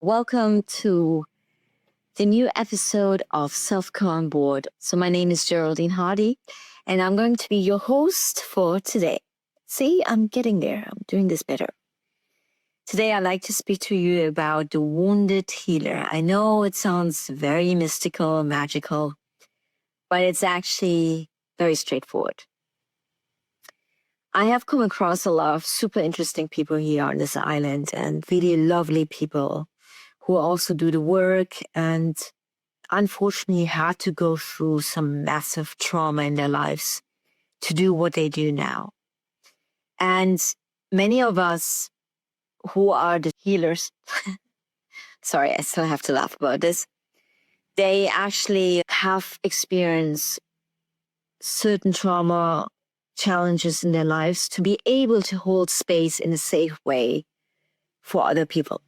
Welcome to the new episode of Self-Care on Board. So my name is Geraldine Hardy, and I'm going to be your host for today. See, I'm getting there. I'm doing this better. Today, I'd like to speak to you about the wounded healer. I know it sounds very mystical, magical, but it's actually very straightforward. I have come across a lot of super interesting people here on this island and really lovely people who also do the work and unfortunately had to go through some massive trauma in their lives to do what they do now. And many of us who are the healers, sorry, I still have to laugh about this, they actually have experienced certain trauma challenges in their lives to be able to hold space in a safe way for other people.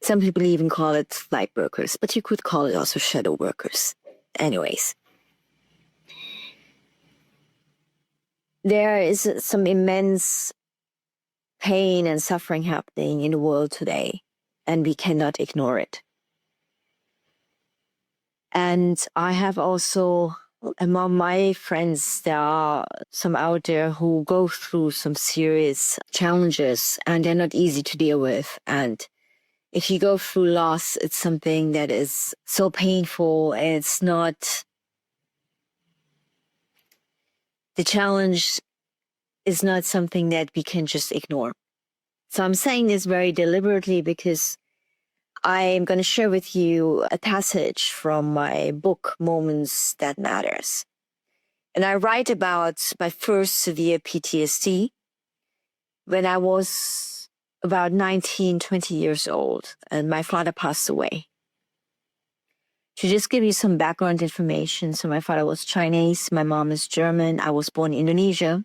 Some people even call it light workers, but you could call it also shadow workers. Anyways, there is some immense pain and suffering happening in the world today, and we cannot ignore it. And I have also, among my friends, there are some out there who go through some serious challenges, and they're not easy to deal with. And if you go through loss, it's something that is so painful. It's not, the challenge is not something that we can just ignore. So I'm saying this very deliberately because I'm going to share with you a passage from my book, Moments That Matters. And I write about my first severe PTSD when I was about 19, 20 years old, and my father passed away. To just give you some background information, so my father was Chinese, my mom is German, I was born in Indonesia,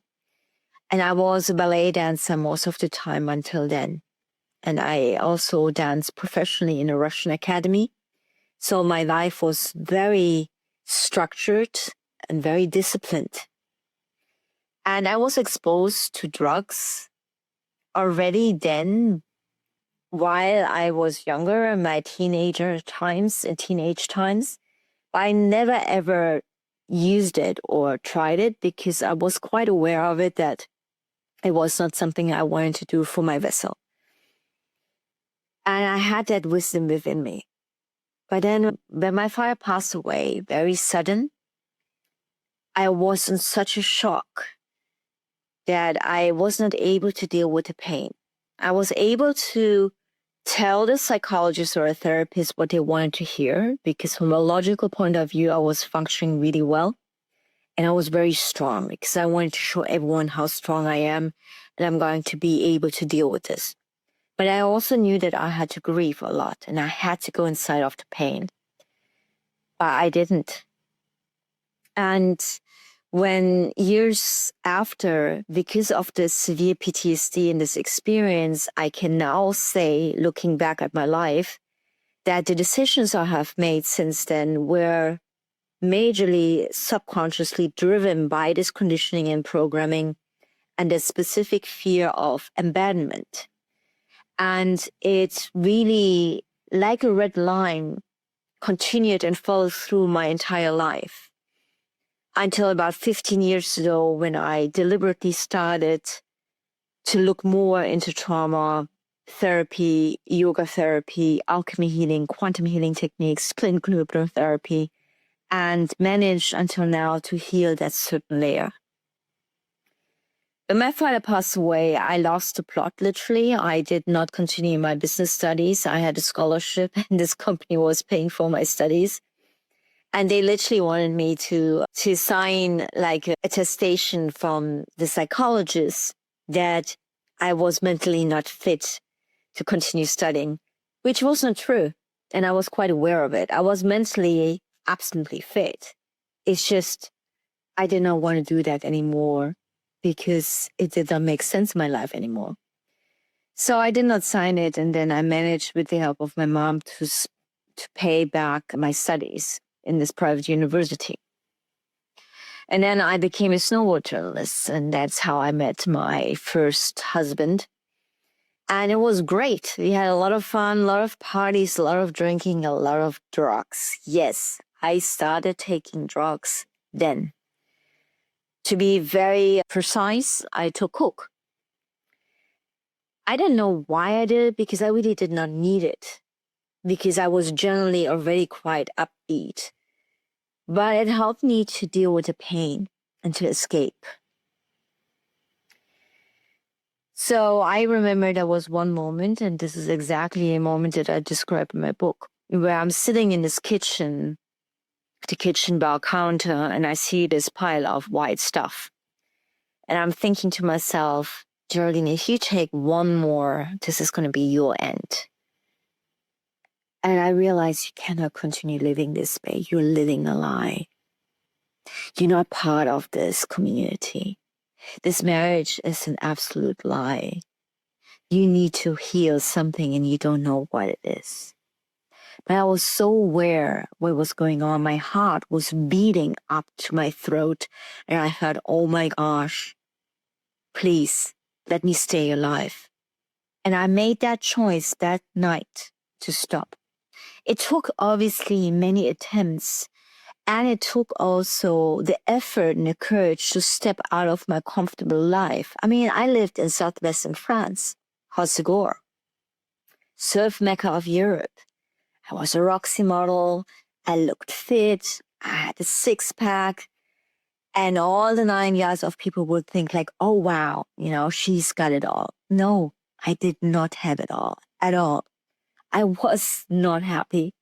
and I was a ballet dancer most of the time until then. And I also danced professionally in a Russian academy. So my life was very structured and very disciplined. And I was exposed to drugs already then while I was younger in my teenage times. But I never ever used it or tried it because I was quite aware of it that it was not something I wanted to do for my vessel. And I had that wisdom within me. But then when my father passed away, very sudden, I was in such a shock that I was not able to deal with the pain. I was able to tell the psychologist or a therapist what they wanted to hear because from a logical point of view, I was functioning really well. And I was very strong because I wanted to show everyone how strong I am and I'm going to be able to deal with this. But I also knew that I had to grieve a lot and I had to go inside of the pain. But I didn't. And when years after, because of the severe PTSD and this experience, I can now say, looking back at my life, that the decisions I have made since then were majorly subconsciously driven by this conditioning and programming and the specific fear of abandonment. And it really, like a red line, continued and followed through my entire life until about 15 years ago when I deliberately started to look more into trauma therapy, yoga therapy, alchemy healing, quantum healing techniques, clinical hypnotherapy, and managed until now to heal that certain layer. When my father passed away, I lost the plot, literally. I did not continue my business studies. I had a scholarship and this company was paying for my studies. And they literally wanted me to sign like an attestation from the psychologist that I was mentally not fit to continue studying, which was not true. And I was quite aware of it. I was mentally absolutely fit. It's just, I did not want to do that anymore because it did not make sense in my life anymore. So I did not sign it. And then I managed with the help of my mom to pay back my studies in this private university. And then I became a snowboard journalist. And that's how I met my first husband. And it was great. We had a lot of fun, a lot of parties, a lot of drinking, a lot of drugs. Yes, I started taking drugs then. To be very precise, I took coke. I don't know why I did it because I really did not need it. Because I was generally already quite upbeat. But it helped me to deal with the pain and to escape. So I remember there was one moment, and this is exactly a moment that I describe in my book, where I'm sitting in this kitchen, the kitchen bar counter, and I see this pile of white stuff. And I'm thinking to myself, Geraldine, if you take one more, this is going to be your end. And I realized you cannot continue living this way. You're living a lie. You're not part of this community. This marriage is an absolute lie. You need to heal something and you don't know what it is. But I was so aware what was going on. My heart was beating up to my throat. And I thought, oh my gosh, please let me stay alive. And I made that choice that night to stop. It took obviously many attempts. And it took also the effort and the courage to step out of my comfortable life. I mean, I lived in southwestern France, Hossegor, surf mecca of Europe. I was a Roxy model. I looked fit. I had a six-pack. And all the 9 yards of people would think like, oh, wow, she's got it all. No, I did not have it all at all. I was not happy.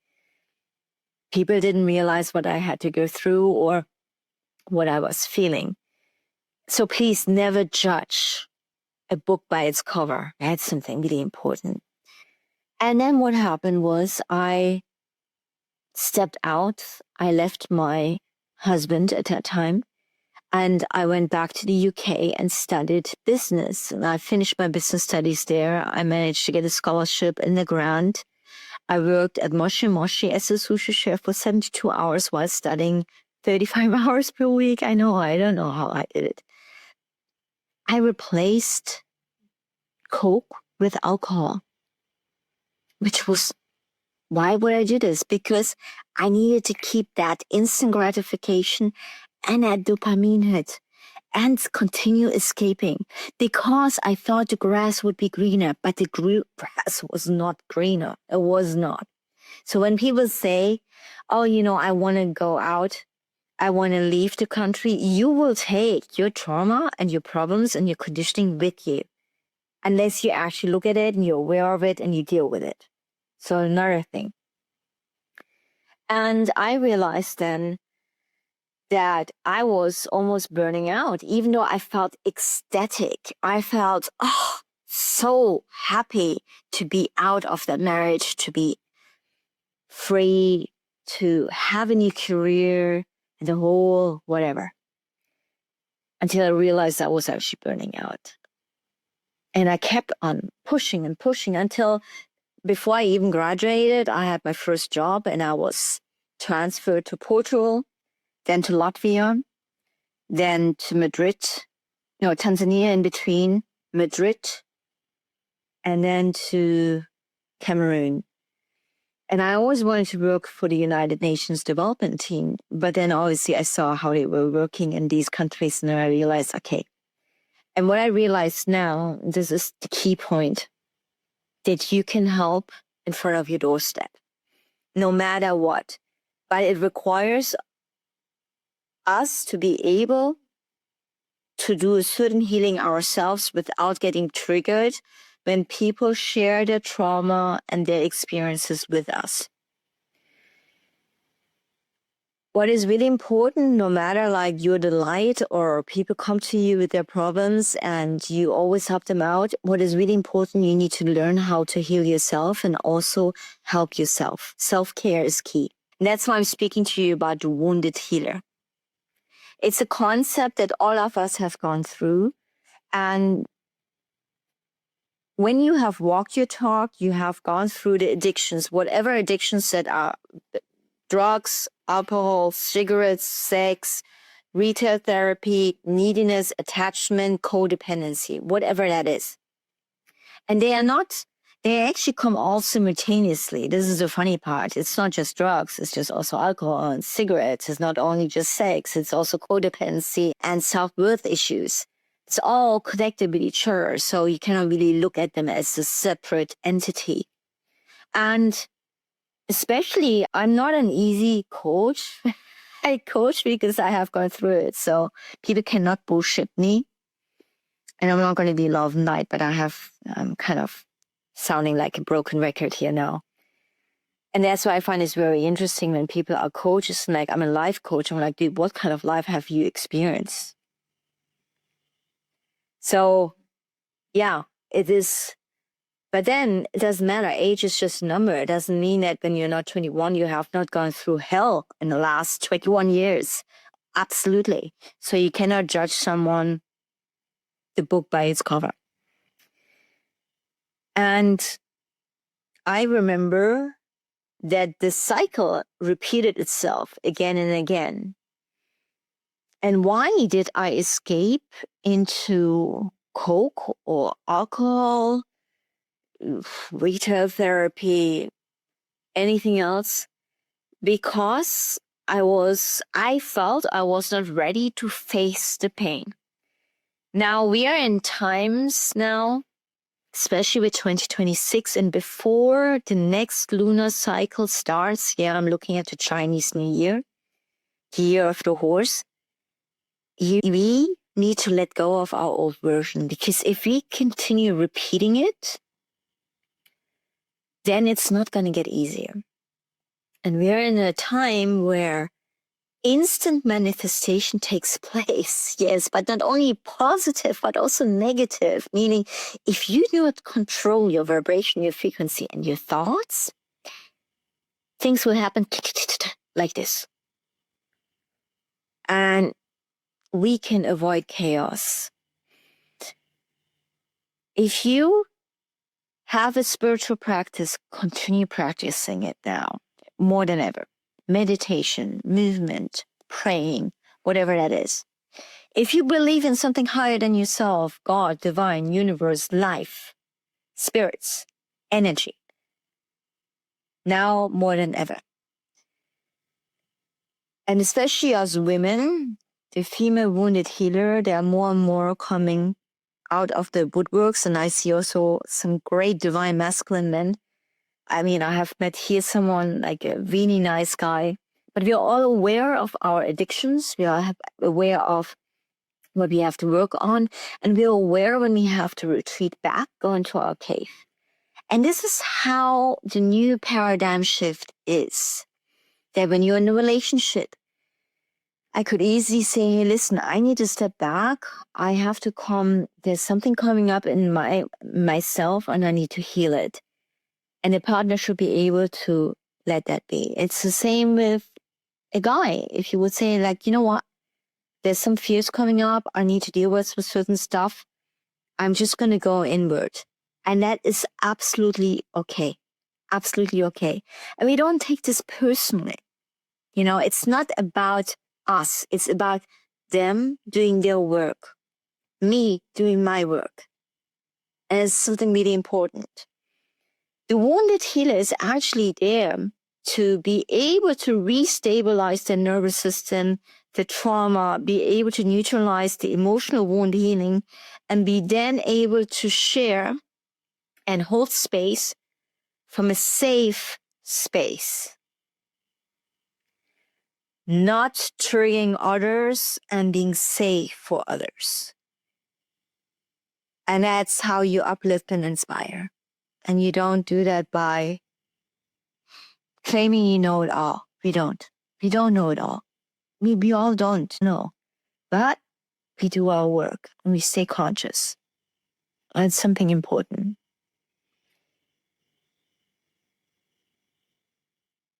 People didn't realize what I had to go through or what I was feeling. So please never judge a book by its cover. That's something really important. And then what happened was I stepped out. I left my husband at that time. And I went back to the UK and studied business. And I finished my business studies there. I managed to get a scholarship and a grant. I worked at Moshi Moshi as a sushi chef for 72 hours while studying 35 hours per week. I don't know how I did it. I replaced Coke with alcohol, which was, why would I do this? Because I needed to keep that instant gratification and that dopamine hit and continue escaping because I thought the grass would be greener, but the grass was not greener. It was not. So when people say, oh, I want to go out, I want to leave the country, you will take your trauma and your problems and your conditioning with you unless you actually look at it and you're aware of it and you deal with it. So another thing. And I realized then that I was almost burning out, even though I felt ecstatic. I felt, so happy to be out of that marriage, to be free, to have a new career, and the whole whatever. Until I realized I was actually burning out. And I kept on pushing and pushing until before I even graduated, I had my first job and I was transferred to Portugal, then to Latvia, then to Madrid, Tanzania in between, Madrid, and then to Cameroon. And I always wanted to work for the United Nations Development Team. But then obviously I saw how they were working in these countries and I realized, okay. And what I realized now, this is the key point, that you can help in front of your doorstep, no matter what. But it requires us to be able to do a certain healing ourselves without getting triggered when people share their trauma and their experiences with us. What is really important, no matter like you're the light or people come to you with their problems and you always help them out, what is really important, you need to learn how to heal yourself and also help yourself. Self-care is key. And that's why I'm speaking to you about the wounded healer. It's a concept that all of us have gone through. And when you have walked your talk, you have gone through the addictions, whatever addictions that are drugs, alcohol, cigarettes, sex, retail therapy, neediness, attachment, codependency, whatever that is. And they actually come all simultaneously. This is the funny part. It's not just drugs. It's just also alcohol and cigarettes. It's not only just sex. It's also codependency and self-worth issues. It's all connected with each other. So you cannot really look at them as a separate entity. And especially, I'm not an easy coach. I coach because I have gone through it. So people cannot bullshit me. And I'm not going to be love night, but I'm kind of sounding like a broken record here now. And that's why I find it's very interesting when people are coaches and like, I'm a life coach. I'm like, dude, what kind of life have you experienced? So yeah, it is. But then it doesn't matter. Age is just a number. It doesn't mean that when you're not 21, you have not gone through hell in the last 21 years. Absolutely. So you cannot judge someone, the book by its cover. And I remember that the cycle repeated itself again and again. And why did I escape into coke or alcohol, retail therapy, anything else? Because I felt I was not ready to face the pain. Now we are in times now, especially with 2026 and before the next lunar cycle starts. Yeah, I'm looking at the Chinese New Year, the year of the horse. We need to let go of our old version, because if we continue repeating it, then it's not going to get easier. And we're in a time where instant manifestation takes place, yes, but not only positive, but also negative, meaning if you do not control your vibration, your frequency, and your thoughts, things will happen like this. And we can avoid chaos. If you have a spiritual practice, continue practicing it now, more than ever. Meditation, movement, praying, whatever that is. If you believe in something higher than yourself, God, divine, universe, life, spirits, energy, now more than ever. And especially as women, the female wounded healer, there are more and more coming out of the woodworks. And I see also some great divine masculine men. I mean, I have met here someone like a really nice guy, but we are all aware of our addictions. We are aware of what we have to work on, and we're aware when we have to retreat back, go into our cave. And this is how the new paradigm shift is. That when you're in a relationship, I could easily say, hey, listen, I need to step back. I have to there's something coming up in myself and I need to heal it. And the partner should be able to let that be. It's the same with a guy. If you would say like, you know what, there's some fears coming up. I need to deal with certain stuff. I'm just going to go inward. And that is absolutely okay. Absolutely okay. And we don't take this personally. You know, it's not about us. It's about them doing their work, me doing my work. And it's something really important. The wounded healer is actually there to be able to restabilize the nervous system, the trauma, be able to neutralize the emotional wound healing, and be then able to share and hold space from a safe space. Not triggering others and being safe for others. And that's how you uplift and inspire. And you don't do that by claiming you know it all. We don't. We don't know it all. We all don't know. But we do our work and we stay conscious. That's something important.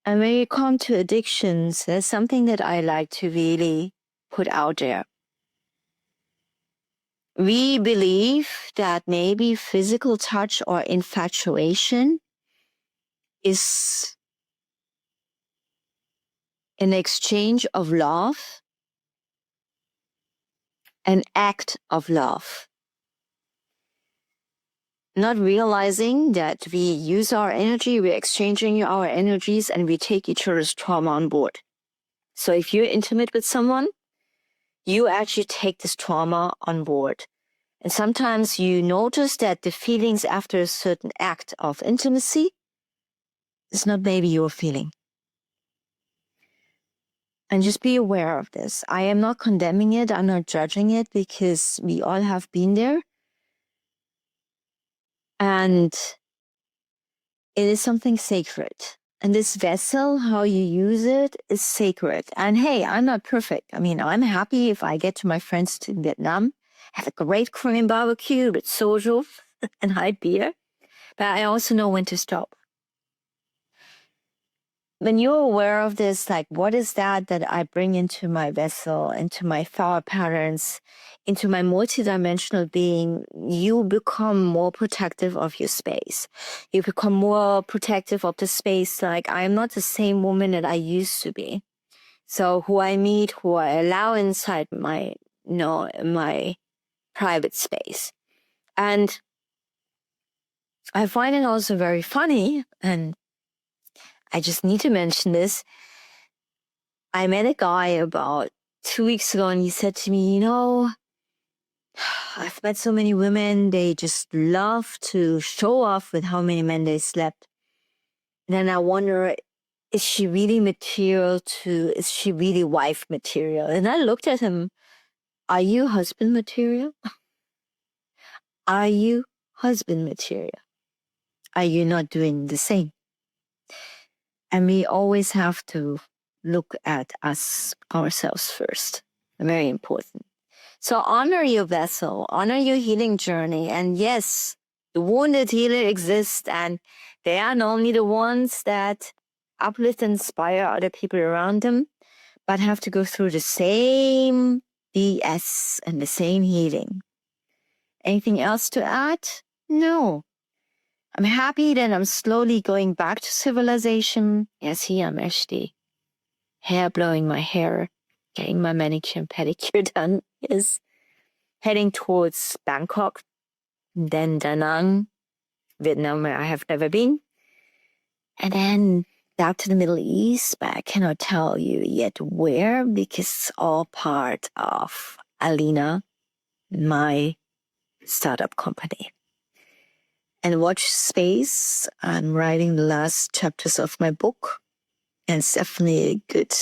And when you come to addictions, there's something that I like to really put out there. We believe that maybe physical touch or infatuation is an exchange of love, an act of love. not realizing that we use our energy, we're exchanging our energies, and we take each other's trauma on board. So if you're intimate with someone, you actually take this trauma on board. And sometimes you notice that the feelings after a certain act of intimacy is not maybe your feeling. And just be aware of this. I am not condemning it. I'm not judging it, because we all have been there. And it is something sacred. And this vessel, how you use it, is sacred. And hey, I'm not perfect. I mean, I'm happy if I get to my friends in Vietnam, have a great Korean barbecue with soju and hot beer. But I also know when to stop. When you're aware of this, like, what is that I bring into my vessel, into my thought patterns, into my multidimensional being, you become more protective of your space. You become more protective of the space. Like, I am not the same woman that I used to be. So who I meet, who I allow inside my private space. And I find it also very funny, and I just need to mention this. I met a guy about 2 weeks ago, and he said to me, I've met so many women, they just love to show off with how many men they slept. And then I wonder, is she really is she really wife material? And I looked at him, are you husband material? Are you husband material? Are you not doing the same? And we always have to look at ourselves first. Very important. So honor your vessel, honor your healing journey. And yes, the wounded healer exists, and they are not only the ones that uplift and inspire other people around them, but have to go through the same BS and the same healing. Anything else to add? No. I'm happy that I'm slowly going back to civilization. Yes, here I'm actually blowing my hair, getting my manicure and pedicure done. Yes. Heading towards Bangkok, then Da Nang, Vietnam, where I have never been. And then back to the Middle East, but I cannot tell you yet where, because it's all part of Alina, my startup company. And watch space. I'm writing the last chapters of my book. And it's definitely a good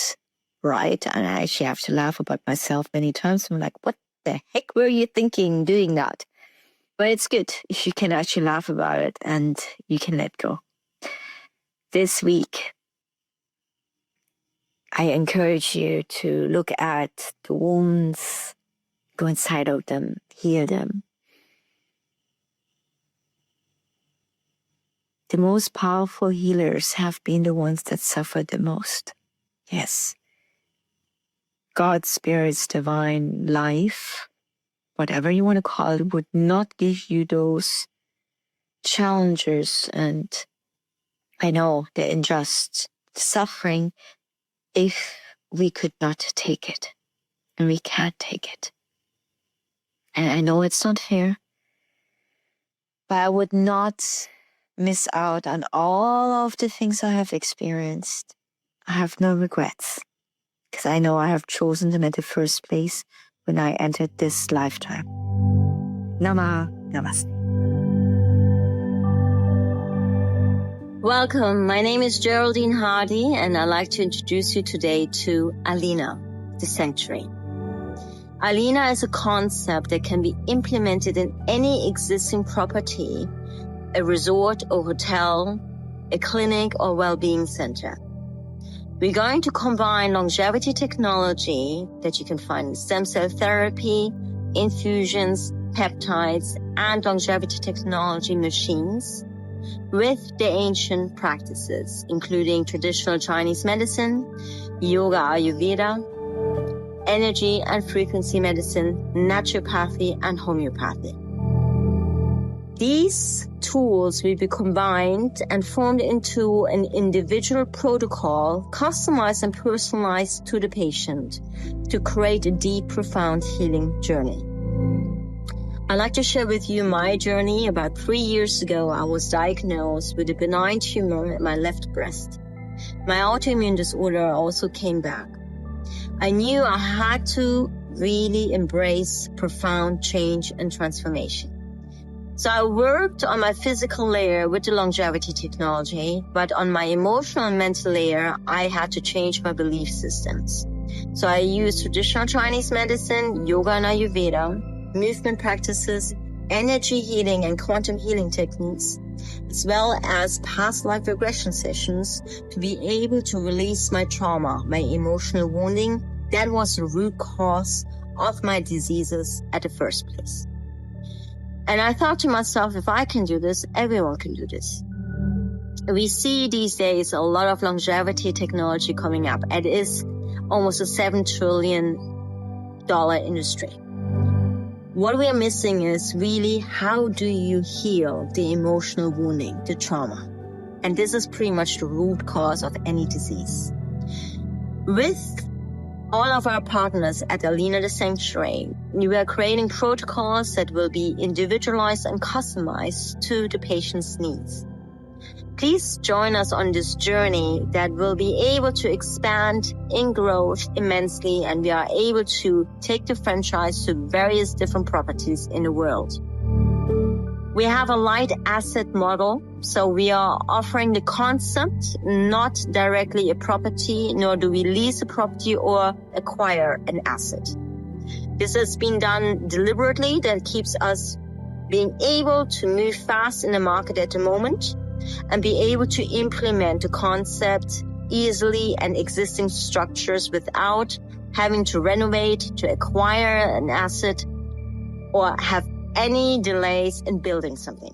ride. And I actually have to laugh about myself many times. I'm like, what the heck were you thinking doing that? But it's good if you can actually laugh about it and you can let go. This week, I encourage you to look at the wounds, go inside of them, heal them. The most powerful healers have been the ones that suffered the most. Yes. God's Spirit's divine life, whatever you want to call it, would not give you those challenges and, I know, the unjust suffering if we could not take it. And we can't take it. And I know it's not fair, but I would not miss out on all of the things I have experienced. I have no regrets, because I know I have chosen them at the first place when I entered this lifetime. Namaste. Welcome, my name is Geraldine Hardy, and I'd like to introduce you today to Alina, the sanctuary. Alina is a concept that can be implemented in any existing property, a resort or hotel, a clinic or well-being center. We're going to combine longevity technology that you can find in stem cell therapy, infusions, peptides, and longevity technology machines with the ancient practices, including traditional Chinese medicine, yoga, Ayurveda, energy and frequency medicine, naturopathy, and homeopathy. These tools will be combined and formed into an individual protocol, customized and personalized to the patient to create a deep, profound healing journey. I'd like to share with you my journey. About 3 years ago, I was diagnosed with a benign tumor in my left breast. My autoimmune disorder also came back. I knew I had to really embrace profound change and transformation. So I worked on my physical layer with the longevity technology, but on my emotional and mental layer, I had to change my belief systems. So I used traditional Chinese medicine, yoga and Ayurveda, movement practices, energy healing and quantum healing techniques, as well as past life regression sessions to be able to release my trauma, my emotional wounding. That was the root cause of my diseases at the first place. And I thought to myself, if I can do this, everyone can do this. We see these days a lot of longevity technology coming up. It is almost a $7 trillion industry. What we are missing is really, how do you heal the emotional wounding, the trauma? And this is pretty much the root cause of any disease. With all of our partners at Alina the Sanctuary, we are creating protocols that will be individualized and customized to the patient's needs. Please join us on this journey that will be able to expand in growth immensely, and we are able to take the franchise to various different properties in the world. We have a light asset model, so we are offering the concept, not directly a property, nor do we lease a property or acquire an asset. This has been done deliberately. That keeps us being able to move fast in the market at the moment and be able to implement the concept easily and existing structures without having to renovate, to acquire an asset, or have any delays in building something.